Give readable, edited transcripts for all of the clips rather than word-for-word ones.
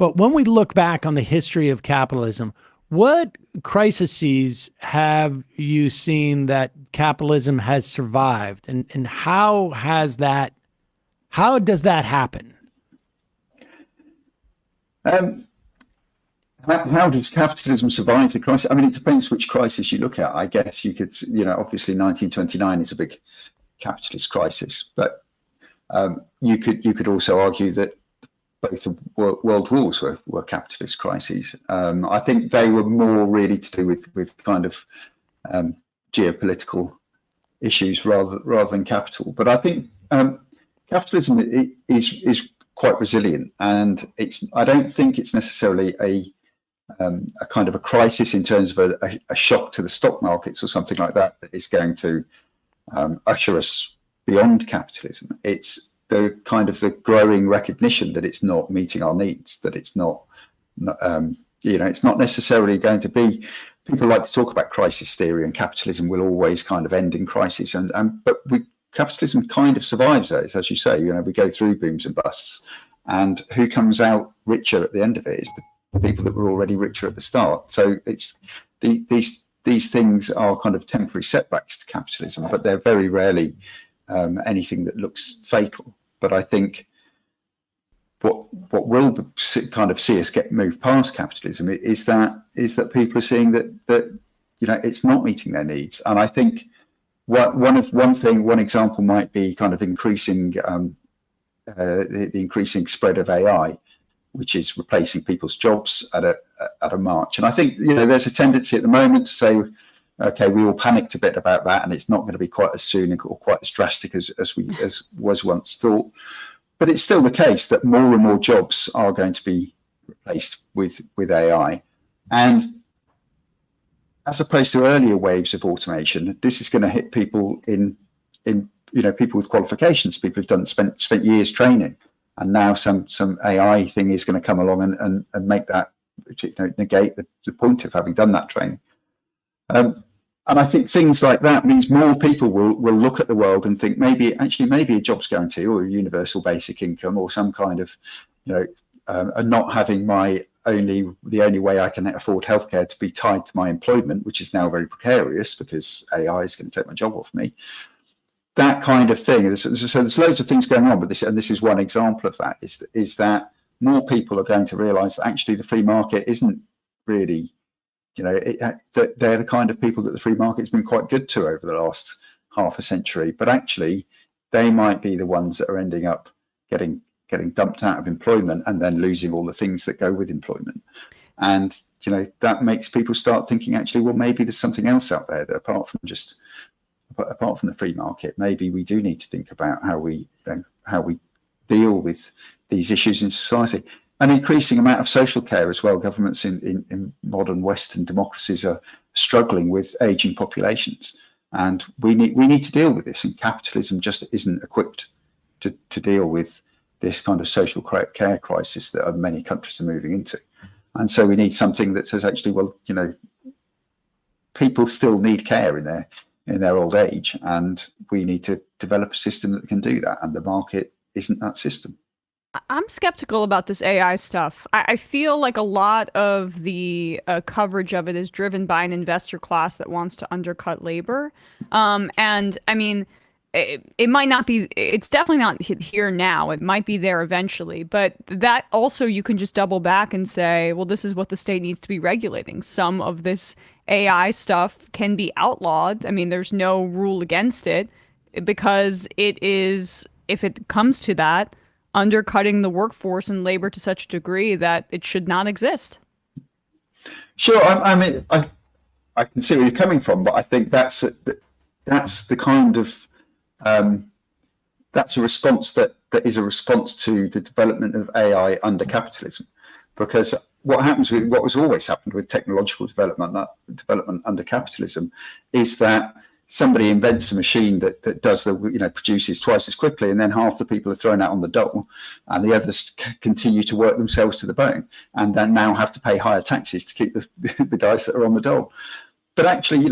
But when we look back on the history of capitalism, what crises have you seen that capitalism has survived, and how does that happen? How does capitalism survive the crisis? I mean, it depends which crisis you look at. I guess you could, obviously 1929 is a big capitalist crisis, but you could also argue that both the world wars were capitalist crises. I think they were more really to do with kind of geopolitical issues rather than capital. But I think capitalism is quite resilient, and I don't think it's necessarily a kind of a crisis in terms of a shock to the stock markets or something like that is going to usher us beyond capitalism. It's the kind of the growing recognition that it's not meeting our needs, that it's not it's not necessarily going to be. People like to talk about crisis theory, and capitalism will always kind of end in crisis, but capitalism kind of survives those, as you say. We go through booms and busts, and who comes out richer at the end of it is the people that were already richer at the start. So it's these things are kind of temporary setbacks to capitalism, but they're very rarely anything that looks fatal. But I think what will kind of see us move past capitalism is that people are seeing that it's not meeting their needs. And I think one example might be kind of increasing the increasing spread of AI, which is replacing people's jobs at a march. And I think there's a tendency at the moment to say, okay, we all panicked a bit about that, and it's not going to be quite as soon or quite as drastic as was once thought. But it's still the case that more and more jobs are going to be replaced with AI, and as opposed to earlier waves of automation, this is going to hit people in people with qualifications, people who've spent years training, and now some AI thing is going to come along and make that negate the point of having done that training. And I think things like that means more people will look at the world and think maybe a jobs guarantee or a universal basic income or some kind of not having the only way I can afford healthcare to be tied to my employment, which is now very precarious because AI is going to take my job off me. That kind of thing. So there's loads of things going on with this, and this is one example of that. Is that more people are going to realise that actually the free market isn't really, that they're the kind of people that the free market's been quite good to over the last half a century, but actually they might be the ones that are ending up getting dumped out of employment and then losing all the things that go with employment. And that makes people start thinking, actually, well, maybe there's something else out there that apart from the free market, maybe we do need to think about how we deal with these issues in society. An increasing amount of social care as well. Governments in modern Western democracies are struggling with aging populations, and we need to deal with this. And capitalism just isn't equipped to deal with this kind of social care crisis that many countries are moving into. And so we need something that says, actually, well, people still need care in their old age, and we need to develop a system that can do that. And the market isn't that system. I'm skeptical about this AI stuff. I feel like a lot of the coverage of it is driven by an investor class that wants to undercut labor. And I mean, it might not be, it's definitely not here now. It might be there eventually. But that also, you can just double back and say, well, this is what the state needs to be regulating. Some of this AI stuff can be outlawed. I mean, there's no rule against it because it is, if it comes to that, undercutting the workforce and labor to such a degree that it should not exist. Sure, I mean, I can see where you're coming from, but I think that's the kind of that's a response that is a response to the development of AI under capitalism, because what has always happened with technological development under capitalism is that somebody invents a machine that does produces twice as quickly, and then half the people are thrown out on the dole, and the others continue to work themselves to the bone, and then now have to pay higher taxes to keep the guys that are on the dole. But actually,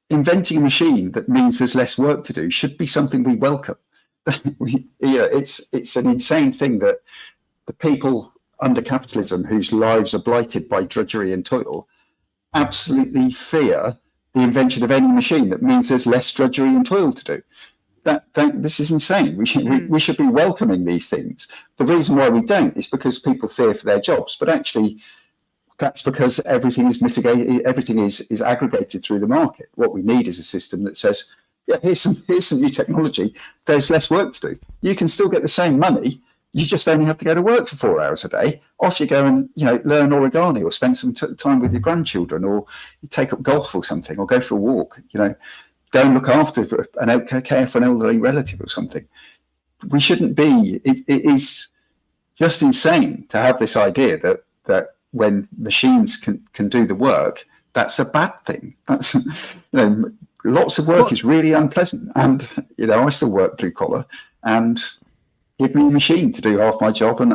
inventing a machine that means there's less work to do should be something we welcome. It's an insane thing that the people under capitalism, whose lives are blighted by drudgery and toil, absolutely fear the invention of any machine that means there's less drudgery and toil to do. This is insane. We should be welcoming these things. The reason why we don't is because people fear for their jobs, but actually that's because everything is mitigated, everything is aggregated through the market. What we need is a system that says, yeah, here's some new technology. There's less work to do. You can still get the same money. You just only have to go to work for 4 hours a day. Off you go and learn origami, or spend some time with your grandchildren, or you take up golf or something, or go for a walk. Go and look after care for an elderly relative or something. We shouldn't be. It is just insane to have this idea that when machines can do the work, that's a bad thing. That's lots of work is really unpleasant, and I still work blue collar, and give me a machine to do half my job, and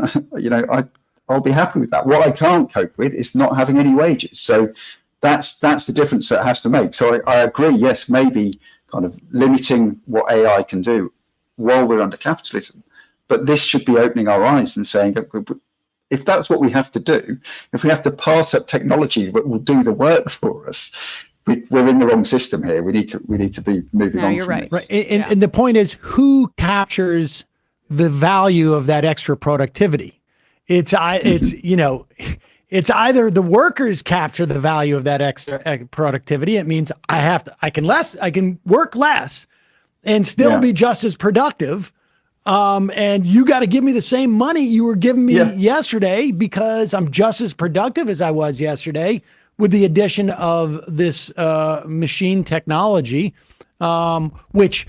I'll be happy with that. What I can't cope with is not having any wages. So that's the difference that has to make. So I agree. Yes, maybe kind of limiting what AI can do while we're under capitalism, but this should be opening our eyes and saying, if that's what we have to do, if we have to pass up technology that will do the work for us, we're in the wrong system here. We need to be moving on. You're from right. this. Right. And the point is, who captures the value of that extra productivity? It's either the workers capture the value of that extra productivity. It means I can work less and still be just as productive. And you got to give me the same money you were giving me yesterday, because I'm just as productive as I was yesterday, with the addition of this machine technology, which,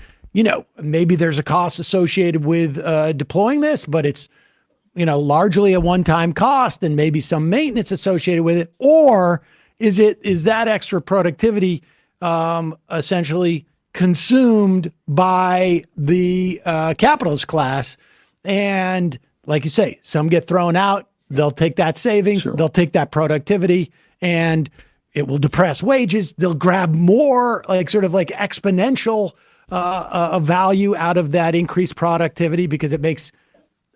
maybe there's a cost associated with deploying this, but it's, largely a one-time cost, and maybe some maintenance associated with it. Or is that extra productivity essentially consumed by the capitalist class? And like you say, some get thrown out. They'll take that savings, they'll take that productivity, and it will depress wages. They'll grab more, sort of exponential value out of that increased productivity, because it makes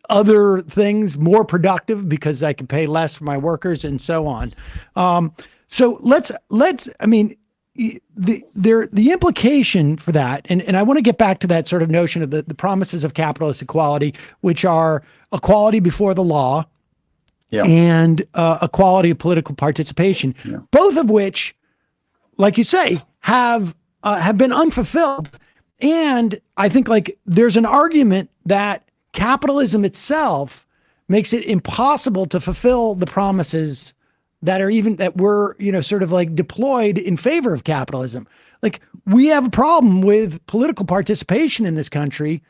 other things more productive, because I can pay less for my workers and so on. So the implication for that, and I want to get back to that sort of notion of the promises of capitalist equality, which are equality before the law, and equality of political participation, both of which, like you say, have been unfulfilled. And I think there's an argument that capitalism itself makes it impossible to fulfill the promises that were sort of deployed in favor of capitalism. We have a problem with political participation in this country.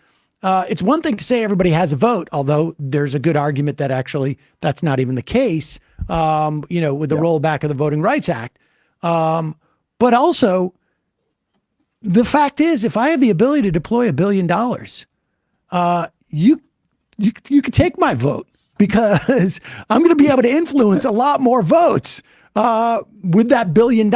It's one thing to say everybody has a vote, although there's a good argument that actually that's not even the case, with the rollback of the Voting Rights Act. But also, the fact is, if I have the ability to deploy $1 billion, you could take my vote, because I'm going to be able to influence a lot more votes with that $1 billion.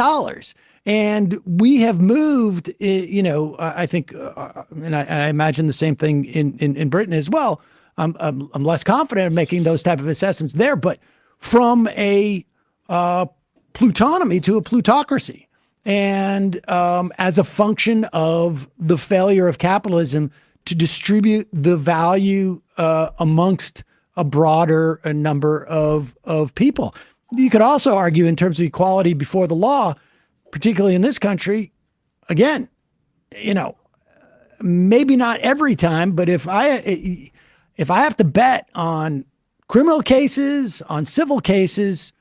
And we have moved, I think, and I imagine the same thing in Britain as well. I'm less confident in making those type of assessments there, but from a plutonomy to a plutocracy. And as a function of the failure of capitalism to distribute the value amongst a broader number of people. You could also argue, in terms of equality before the law, particularly in this country, again, maybe not every time, but if I have to bet on criminal cases, on civil cases,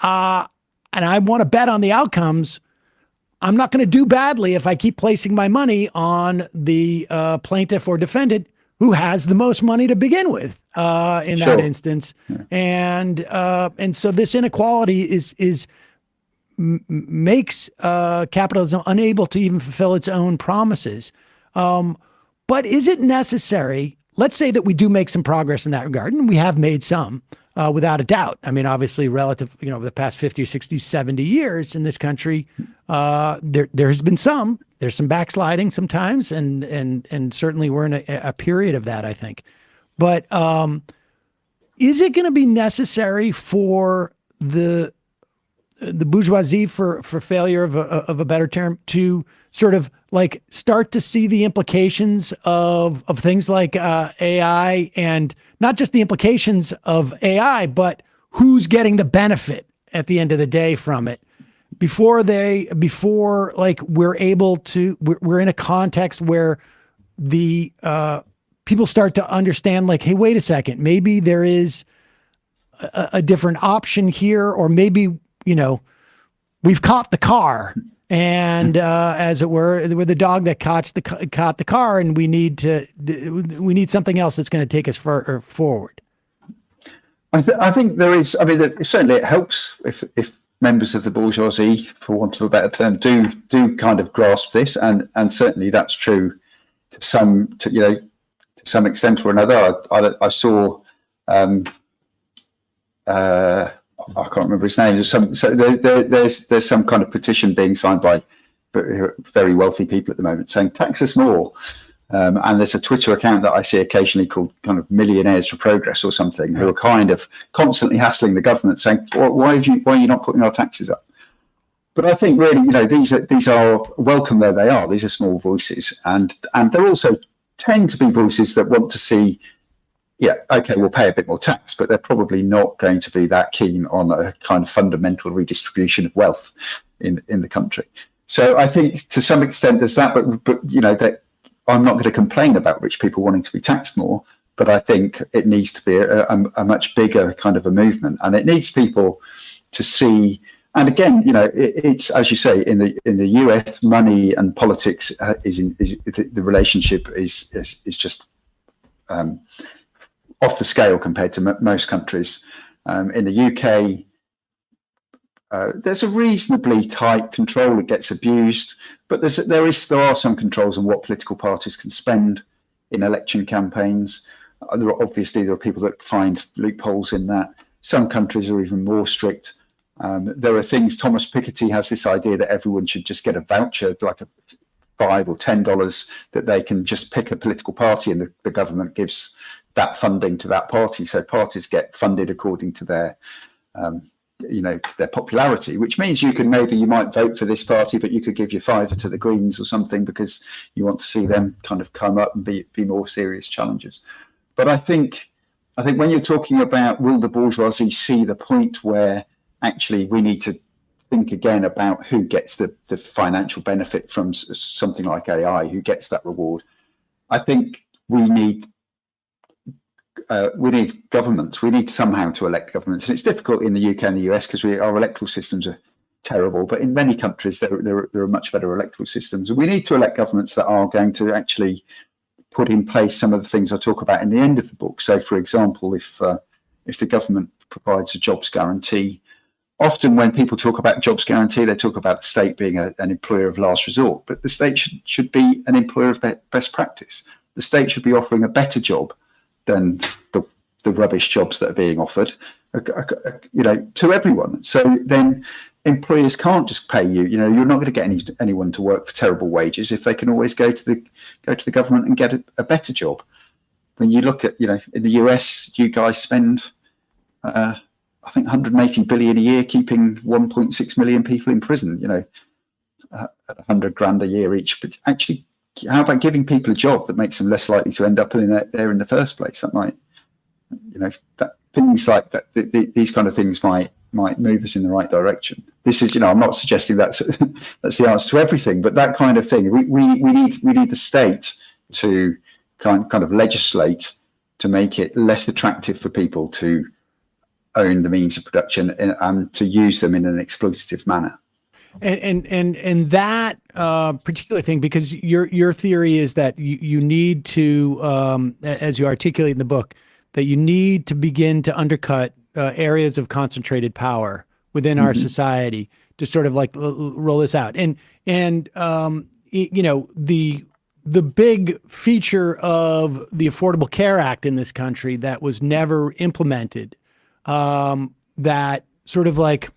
and I want to bet on the outcomes, I'm not going to do badly if I keep placing my money on the plaintiff or defendant who has the most money to begin with in that instance. And so this inequality makes capitalism unable to even fulfill its own promises. But is it necessary? Let's say that we do make some progress in that regard, and we have made some, without a doubt. I mean, obviously, relative, over the past 50 or 60, 70 years in this country, there has been some. There's some backsliding sometimes, and certainly we're in a period of that, I think. But is it going to be necessary for the bourgeoisie, for failure of a better term, to sort of like start to see the implications of things like AI, and not just the implications of AI, but who's getting the benefit at the end of the day from it, before like we're in a context where the people start to understand, like, hey, wait a second, maybe there is a different option here, or maybe, we've caught the car, and as it were, we're the dog that caught the car, and we need something else that's going to take us forward. I think there is. I mean, certainly it helps if members of the bourgeoisie, for want of a better term, do kind of grasp this, and certainly that's true to some extent or another. I saw. I can't remember his name. There's some kind of petition being signed by very wealthy people at the moment saying tax us more. And there's a Twitter account that I see occasionally called kind of Millionaires for Progress or something, who are kind of constantly hassling the government saying, why are you not putting our taxes up? But I think really, these are welcome though they are. These are small voices, and there also tend to be voices that want to see, yeah, okay, we'll pay a bit more tax, but they're probably not going to be that keen on a kind of fundamental redistribution of wealth in the country. So I think to some extent there's that, but that I'm not going to complain about rich people wanting to be taxed more, but I think it needs to be a much bigger kind of a movement, and it needs people to see. And again, it's, as you say, in the US, money and politics the relationship is just off the scale compared to most countries. In the UK, there's a reasonably tight control. It gets abused, but there are some controls on what political parties can spend in election campaigns. There are people that find loopholes in that. Some countries are even more strict. There are things. Thomas Piketty has this idea that everyone should just get a voucher, like a $5 or $10, that they can just pick a political party, and the government gives that funding to that party. So parties get funded according to their to their popularity, which means you might vote for this party, but you could give your $5 to the Greens or something because you want to see them kind of come up and be more serious challengers. But I think when you're talking about, will the bourgeoisie see the point where actually we need to think again about who gets the financial benefit from something like AI, who gets that reward? I think we need governments. We need somehow to elect governments, and it's difficult in the UK and the US because our electoral systems are terrible. But in many countries, there are much better electoral systems, and we need to elect governments that are going to actually put in place some of the things I talk about in the end of the book. So, for example, if the government provides a jobs guarantee, often when people talk about jobs guarantee, they talk about the state being an employer of last resort, but the state should be an employer of best practice. The state should be offering a better job than the rubbish jobs that are being offered, to everyone. So then employers can't just pay you. You're not going to get anyone to work for terrible wages if they can always go to the government and get a better job. When you look at, in the US, you guys spend, I think, 180 billion a year keeping 1.6 million people in prison. At 100 grand a year each. But actually, how about giving people a job that makes them less likely to end up there in the first place? That might, things like that. These kind of things might move us in the right direction. This is, I'm not suggesting that's the answer to everything, but that kind of thing. We need the state to kind of legislate to make it less attractive for people to own the means of production and to use them in an exploitative manner. And that particular thing, because your theory is that you need to, as you articulate in the book, that you need to begin to undercut areas of concentrated power within our society to sort of like roll this out. And the big feature of the Affordable Care Act in this country that was never implemented, that sort of like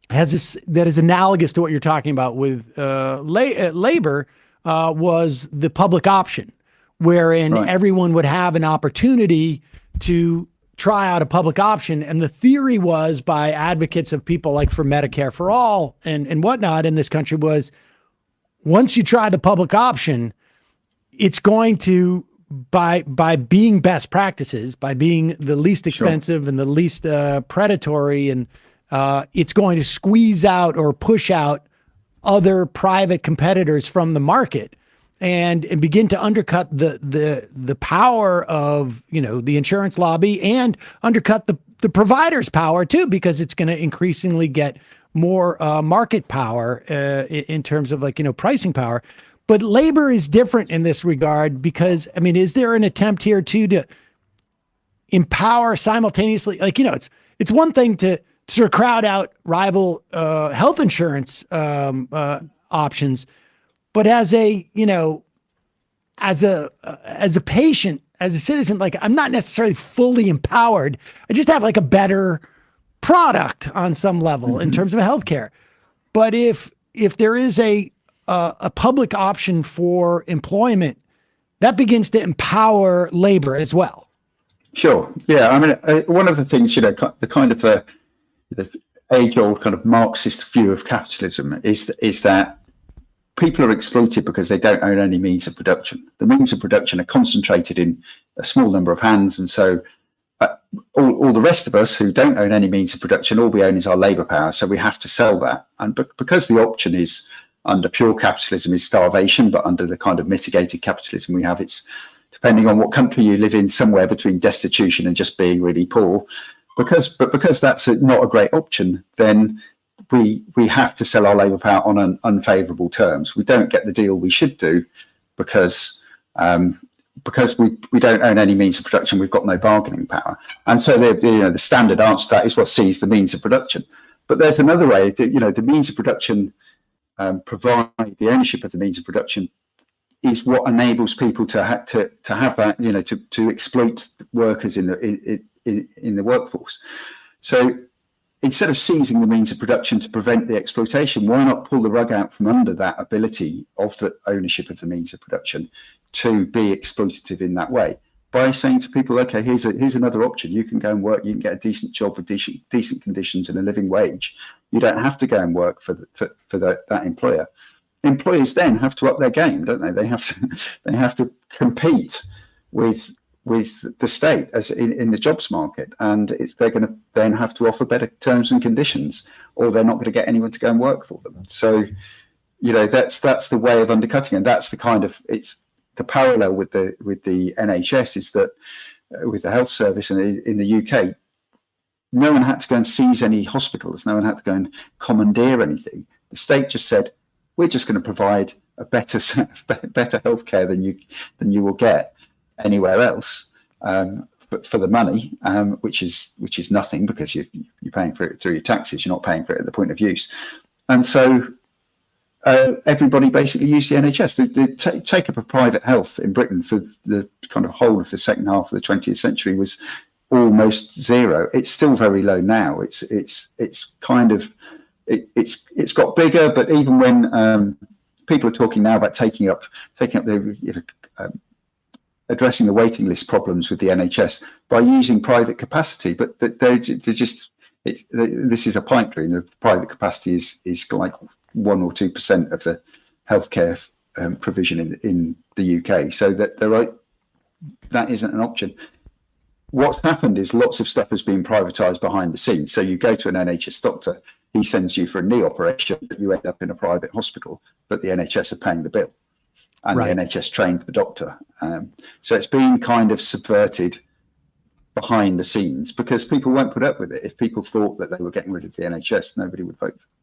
that is analogous to what you're talking about with labor, was the public option, wherein everyone would have an opportunity to try out a public option. And the theory was by advocates of people like for Medicare for all and whatnot in this country was once you try the public option, it's going to, by being best practices, by being the least expensive and the least predatory, and it's going to squeeze out or push out other private competitors from the market and begin to undercut the power of, the insurance lobby and undercut the provider's power too, because it's going to increasingly get more market power in terms of pricing power. But labor is different in this regard because, is there an attempt here too to empower simultaneously? It's one thing to sort of crowd out rival health insurance options, but as a patient, as a citizen, I'm not necessarily fully empowered. I just have a better product on some level in terms of healthcare. But if there is a public option for employment, that begins to empower labor as well. Sure. Yeah. One of the things, the age-old kind of Marxist view of capitalism is that people are exploited because they don't own any means of production. The means of production are concentrated in a small number of hands, and so all the rest of us who don't own any means of production, all we own is our labour power. So we have to sell that, and because the option is under pure capitalism is starvation, but under the kind of mitigated capitalism we have, it's depending on what country you live in, somewhere between destitution and just being really poor. Because that's not a great option, then we have to sell our labour power on unfavourable terms. We don't get the deal we should do because we don't own any means of production. We've got no bargaining power, and so the standard answer to that is seize the means of production. But there's another way that the means of production provide the ownership of the means of production is what enables people to have that to exploit workers in the workforce. So instead of seizing the means of production to prevent the exploitation, why not pull the rug out from under that ability of the ownership of the means of production to be exploitative in that way by saying to people, okay, here's another option. You can go and work, you can get a decent job with decent conditions and a living wage. You don't have to go and work for that employer. Employers then have to up their game, don't they? They have to compete with the state as in the jobs market, and they're going to then have to offer better terms and conditions, or they're not going to get anyone to go and work for them. So, that's the way of undercutting, and that's the kind of the parallel with the NHS is that with the health service in the UK, no one had to go and seize any hospitals, no one had to go and commandeer anything. The state just said, we're just going to provide a better healthcare than you will get anywhere else for the money, which is nothing because you're paying for it through your taxes. You're not paying for it at the point of use, and so everybody basically used the NHS. They take up a private health in Britain for the kind of whole of the second half of the 20th century was almost zero. It's still very low now. It's got bigger, but even when people are talking now about taking up the addressing the waiting list problems with the NHS by using private capacity, but they're just this is a pipe dream. The private capacity is like 1 or 2% of the healthcare provision in the UK, so that isn't an option. What's happened is lots of stuff has been privatised behind the scenes. So you go to an NHS doctor, he sends you for a knee operation, but you end up in a private hospital, but the NHS are paying the bill, and right. The NHS trained the doctor. So it's been kind of subverted behind the scenes because people won't put up with it. If people thought that they were getting rid of the NHS, nobody would vote for them.